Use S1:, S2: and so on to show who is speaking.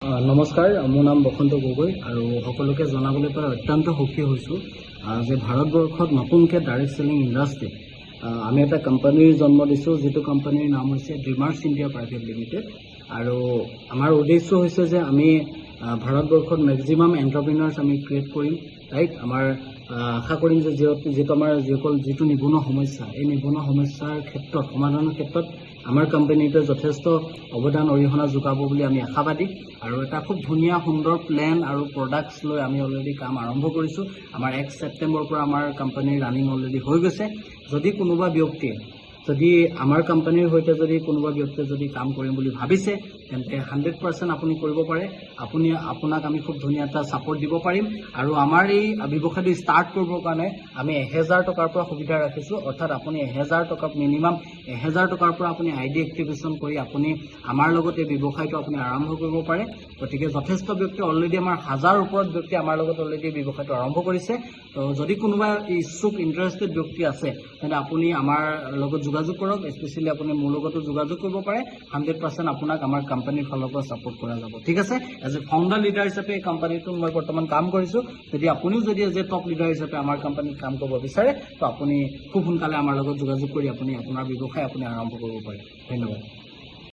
S1: নমস্কাৰ, মোৰ নাম বসন্ত গগৈ আৰু সকলোকে জনাবলৈ পাই অত্যন্ত সুখী হৈছোঁ যে ভাৰতবৰ্ষত নতুনকৈ ডাইৰেক্ট চেলিং ইণ্ডাষ্ট্ৰী আমি এটা কোম্পানীৰ জন্ম দিছোঁ, যিটো কোম্পানীৰ নাম হৈছে ড্ৰিমাৰ্ছ ইণ্ডিয়া প্ৰাইভেট লিমিটেড। আৰু আমাৰ উদ্দেশ্য হৈছে যে আমি ভাৰতবৰ্ষত মেক্সিমাম এণ্টাৰপ্ৰিনাৰ্ছ আমি ক্ৰিয়েট কৰিম, ৰাইট। আমাৰ আশা কৰিম যে যিহেতু আমাৰ যিটো নিবনুৱা সমস্যা, এই নিবনুৱা সমস্যাৰ ক্ষেত্ৰত সমাধানৰ ক্ষেত্ৰত আমাৰ কোম্পানীটোৱে যথেষ্ট অৱদান অৰিহণা যোগাব বুলি আমি আশাবাদী। আৰু এটা খুব ধুনীয়া সুন্দৰ প্লেন আৰু প্ৰডাক্টছ লৈ আমি অলৰেডি কাম আৰম্ভ কৰিছোঁ। আমাৰ 1 ছেপ্টেম্বৰৰ পৰা আমাৰ কোম্পানীৰ ৰানিং অলৰেডি হৈ গৈছে। যদি কোনোবা ব্যক্তিয়ে আমাৰ কোম্পানীৰ সৈতে কোনোবা ব্যক্তিয়ে যদি কাম কৰিম বুলি ভাবিছে, তেন্তে 100% আপুনি কৰিব পাৰে। আপোনাক আমি খুব ধুনীয়া এটা ছাপোৰ্ট দিব পাৰিম। আৰু আমাৰ এই ব্যৱসায়টো ষ্টাৰ্ট কৰিবৰ কাৰণে আমি 1000 টকাৰ পৰা সুবিধা ৰাখিছোঁ। অৰ্থাৎ আপুনি 1000 টকা মিনিমাম 1000 টকাৰ পৰা আপুনি ID এক্টিভেশ্যন কৰি আপুনি আমাৰ লগত এই ব্যৱসায়টো আপুনি আৰম্ভ কৰিব পাৰে। গতিকে যথেষ্ট ব্যক্তি অলৰেডি আমাৰ 1000ৰ ওপৰত ব্যক্তি আমাৰ লগত অলৰেডি এই ব্যৱসায়টো আৰম্ভ কৰিছে। তো যদি কোনোবা ইচ্ছুক ইণ্টাৰেষ্টেড ব্যক্তি আছে, তেন্তে আপুনি আমাৰ লগত যোগাযোগ কৰক। স্পেচিয়েলি আপুনি মোৰ লগতো যোগাযোগ কৰিব পাৰে। 100% আপোনাক আমাৰ কোম্পানীৰ ফালৰ পৰা ছাপোৰ্ট কৰা যাব, ঠিক আছে। এজ এ ফাউণ্ডাৰ লিডাৰ হিচাপে এই কোম্পানীটোত মই বৰ্তমান কাম কৰিছোঁ। যদি আপুনিও এজ এ টপ লিডাৰ হিচাপে আমাৰ কোম্পানীত কাম কৰিব বিচাৰে, তো আপুনি খুব সোনকালে আমাৰ লগত যোগাযোগ কৰি আপুনি আপোনাৰ ব্যৱসায় আপুনি আৰম্ভ কৰিব পাৰে। ধন্যবাদ।